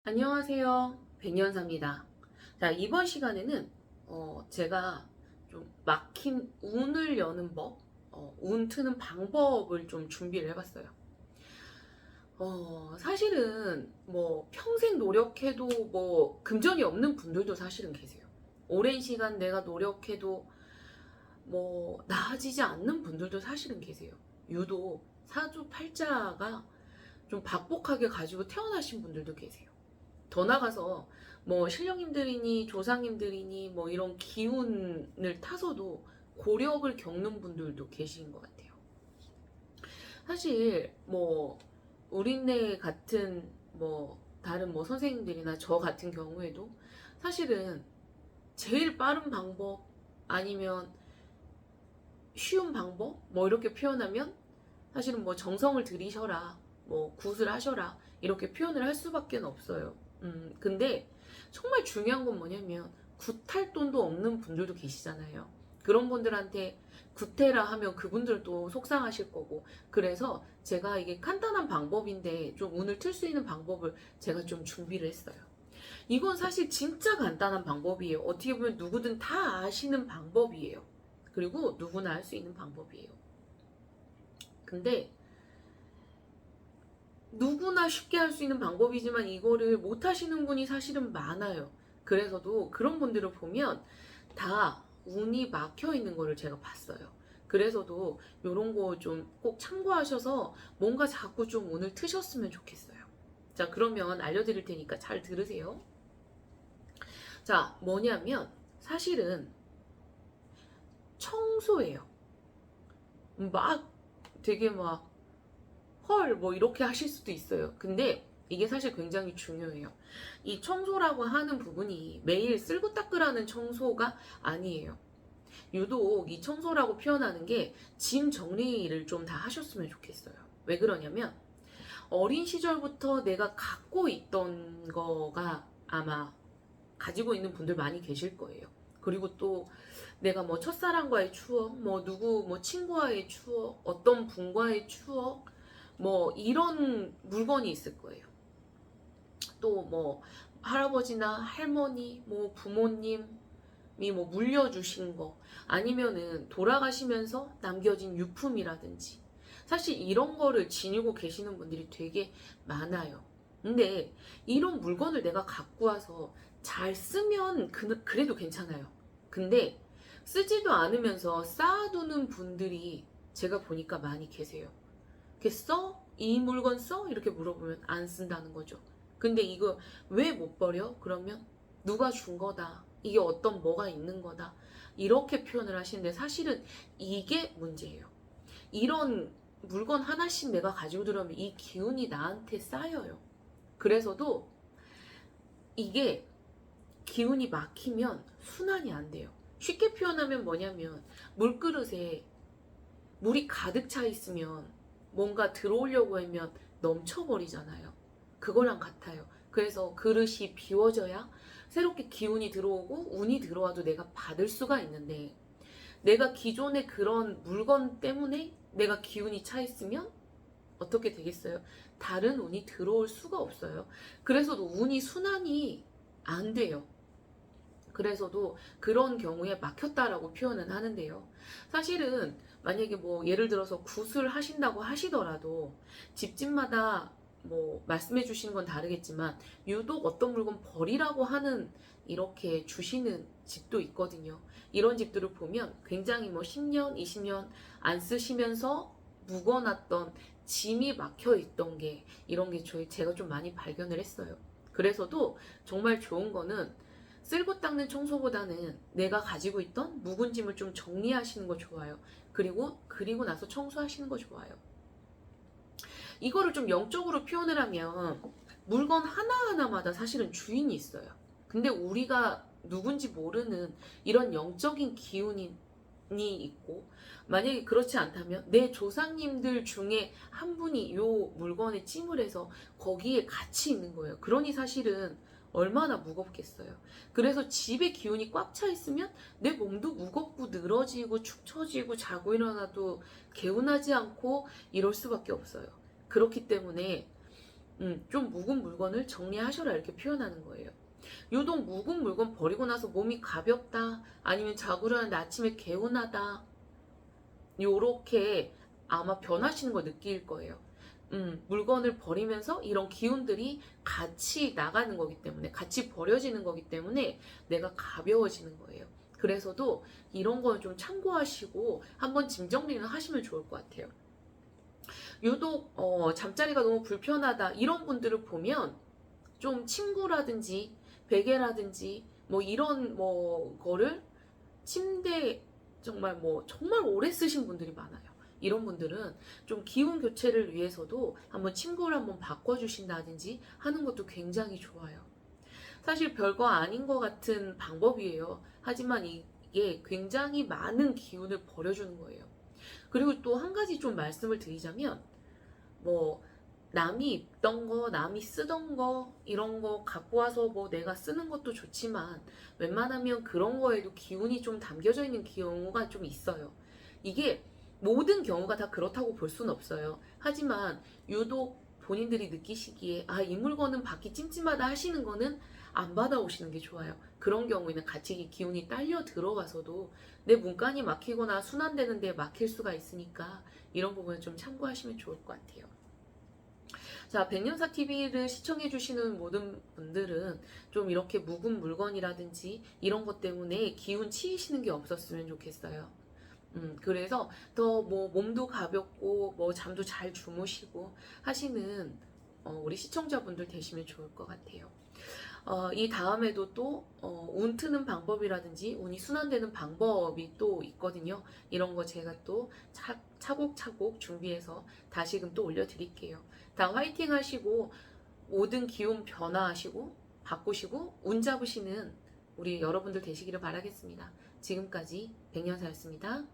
안녕하세요. 백년사입니다. 자, 이번 시간에는 제가 좀 막힌 운을 여는 법, 운 트는 방법을 좀 준비를 해봤어요. 사실은 뭐 평생 노력해도 뭐 금전이 없는 분들도 사실은 계세요. 오랜 시간 내가 노력해도 뭐 나아지지 않는 분들도 사실은 계세요. 유독 사주팔자가 좀 박복하게 가지고 태어나신 분들도 계세요. 더 나가서 뭐 신령님들이니 조상님들이니 뭐 이런 기운을 타서도 고력을 겪는 분들도 계신 것 같아요. 사실 뭐 우리네 같은 뭐 다른 뭐 선생님들이나 저 같은 경우에도 사실은 제일 빠른 방법 아니면 쉬운 방법 뭐 이렇게 표현하면 사실은 뭐 정성을 들이셔라 뭐 굿을 하셔라 이렇게 표현을 할 수밖에 없어요. 근데 정말 중요한 건 뭐냐면 굿할 돈도 없는 분들도 계시잖아요. 그런 분들한테 굿해라 하면 그분들도 속상하실 거고, 그래서 제가 이게 간단한 방법인데 좀 운을 틀 수 있는 방법을 제가 좀 준비를 했어요. 이건 사실 진짜 간단한 방법이에요. 어떻게 보면 누구든 다 아시는 방법이에요. 그리고 누구나 할 수 있는 방법이에요. 근데 누구나 쉽게 할 수 있는 방법이지만 이거를 못 하시는 분이 사실은 많아요. 그래서도 그런 분들을 보면 다 운이 막혀 있는 거를 제가 봤어요. 그래서도 이런 거 좀 꼭 참고하셔서 뭔가 자꾸 좀 운을 트셨으면 좋겠어요. 자, 그러면 알려드릴 테니까 잘 들으세요. 자, 뭐냐면 사실은 청소예요. 막 되게 막 헐, 뭐 이렇게 하실 수도 있어요. 근데 이게 사실 굉장히 중요해요. 이 청소라고 하는 부분이 매일 쓸고 닦으라는 청소가 아니에요. 유독 이 청소라고 표현하는 게 짐 정리를 좀 다 하셨으면 좋겠어요. 왜 그러냐면 어린 시절부터 내가 갖고 있던 거가 아마 가지고 있는 분들 많이 계실 거예요. 그리고 또 내가 뭐 첫사랑과의 추억, 뭐 누구 뭐 친구와의 추억, 어떤 분과의 추억, 뭐 이런 물건이 있을 거예요. 또 뭐 할아버지나 할머니, 뭐 부모님이 뭐 물려주신 거, 아니면은 돌아가시면서 남겨진 유품이라든지, 사실 이런 거를 지니고 계시는 분들이 되게 많아요. 근데 이런 물건을 내가 갖고 와서 잘 쓰면 그래도 괜찮아요. 근데 쓰지도 않으면서 쌓아두는 분들이 제가 보니까 많이 계세요. 이렇게 써? 이 물건 써? 이렇게 물어보면 안 쓴다는 거죠. 근데 이거 왜 못 버려? 그러면 누가 준 거다. 이게 어떤 뭐가 있는 거다. 이렇게 표현을 하시는데 사실은 이게 문제예요. 이런 물건 하나씩 내가 가지고 들어오면 이 기운이 나한테 쌓여요. 그래서도 이게 기운이 막히면 순환이 안 돼요. 쉽게 표현하면 뭐냐면 물그릇에 물이 가득 차 있으면 뭔가 들어오려고 하면 넘쳐버리잖아요. 그거랑 같아요. 그래서 그릇이 비워져야 새롭게 기운이 들어오고 운이 들어와도 내가 받을 수가 있는데, 내가 기존의 그런 물건 때문에 내가 기운이 차 있으면 어떻게 되겠어요? 다른 운이 들어올 수가 없어요. 그래서도 운이 순환이 안 돼요. 그래서도 그런 경우에 막혔다라고 표현은 하는데요. 사실은 만약에 뭐 예를 들어서 굿을 하신다고 하시더라도 집집마다 뭐 말씀해 주시는 건 다르겠지만 유독 어떤 물건 버리라고 하는 이렇게 주시는 집도 있거든요. 이런 집들을 보면 굉장히 뭐 10년, 20년 안 쓰시면서 묵어놨던 짐이 막혀 있던 게, 이런 게 제가 좀 많이 발견을 했어요. 그래서도 정말 좋은 거는 쓸고 닦는 청소보다는 내가 가지고 있던 묵은 짐을 좀 정리하시는 거 좋아요. 그리고 나서 청소하시는 거 좋아요. 이거를 좀 영적으로 표현을 하면 물건 하나하나마다 사실은 주인이 있어요. 근데 우리가 누군지 모르는 이런 영적인 기운이 있고, 만약에 그렇지 않다면 내 조상님들 중에 한 분이 이 물건에 찜을 해서 거기에 같이 있는 거예요. 그러니 사실은 얼마나 무겁겠어요. 그래서 집에 기운이 꽉 차 있으면 내 몸도 무겁고 늘어지고 축 처지고 자고 일어나도 개운하지 않고 이럴 수밖에 없어요. 그렇기 때문에 좀 묵은 물건을 정리하셔라 이렇게 표현하는 거예요. 유독 묵은 물건 버리고 나서 몸이 가볍다, 아니면 자고 일어났는데 아침에 개운하다, 요렇게 아마 변하시는 걸 느낄 거예요. 물건을 버리면서 이런 기운들이 같이 나가는 거기 때문에, 같이 버려지는 거기 때문에 내가 가벼워지는 거예요. 그래서도 이런 건 좀 참고하시고 한번 짐 정리는 하시면 좋을 것 같아요. 유독 잠자리가 너무 불편하다 이런 분들을 보면 좀 침구라든지 베개라든지 뭐 이런 뭐 거를 침대 정말 오래 쓰신 분들이 많아요. 이런 분들은 좀 기운 교체를 위해서도 한번 침구를 한번 바꿔주신다든지 하는 것도 굉장히 좋아요. 사실 별거 아닌 것 같은 방법이에요. 하지만 이게 굉장히 많은 기운을 버려주는 거예요. 그리고 또 한 가지 좀 말씀을 드리자면, 뭐 남이 입던 거, 남이 쓰던 거 이런 거 갖고 와서 뭐 내가 쓰는 것도 좋지만, 웬만하면 그런 거에도 기운이 좀 담겨져 있는 경우가 좀 있어요. 이게 모든 경우가 다 그렇다고 볼 수는 없어요. 하지만 유독 본인들이 느끼시기에 이 물건은 받기 찜찜하다 하시는 거는 안 받아오시는 게 좋아요. 그런 경우에는 같이 기운이 딸려 들어가서도 내 문간이 막히거나 순환되는 데 막힐 수가 있으니까 이런 부분을 좀 참고하시면 좋을 것 같아요. 자, 백년사 TV를 시청해주시는 모든 분들은 좀 이렇게 묵은 물건이라든지 이런 것 때문에 기운 치이시는 게 없었으면 좋겠어요. 그래서 더 뭐 몸도 가볍고 뭐 잠도 잘 주무시고 하시는 우리 시청자분들 되시면 좋을 것 같아요. 이 다음에도 또 운 트는 방법이라든지 운이 순환되는 방법이 또 있거든요. 이런 거 제가 또 차곡차곡 준비해서 다시금 또 올려드릴게요. 다 화이팅 하시고 모든 기운 변화하시고 바꾸시고 운 잡으시는 우리 여러분들 되시기를 바라겠습니다. 지금까지 백년사였습니다.